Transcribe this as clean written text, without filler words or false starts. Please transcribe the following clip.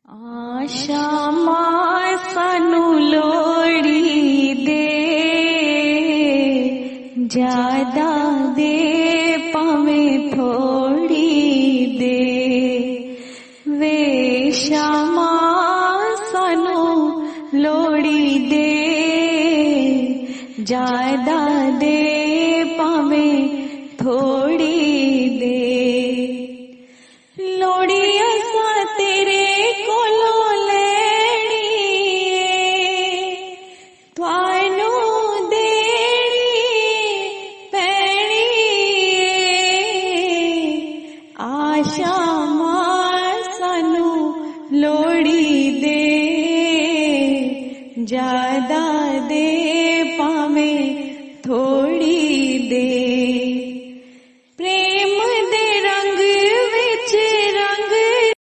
आशा मां सानू लोड़ी दे, ज्यादा दे भावें थोड़ी दे। वे शामा सानू लोड़ी दे, ज्यादा दे भावें थोड़ी दे। लोड़ी असा तेरे कोलों लैनी थानू देनी पैनी। आशा मां सानू लोड़ी दे, ज्यादा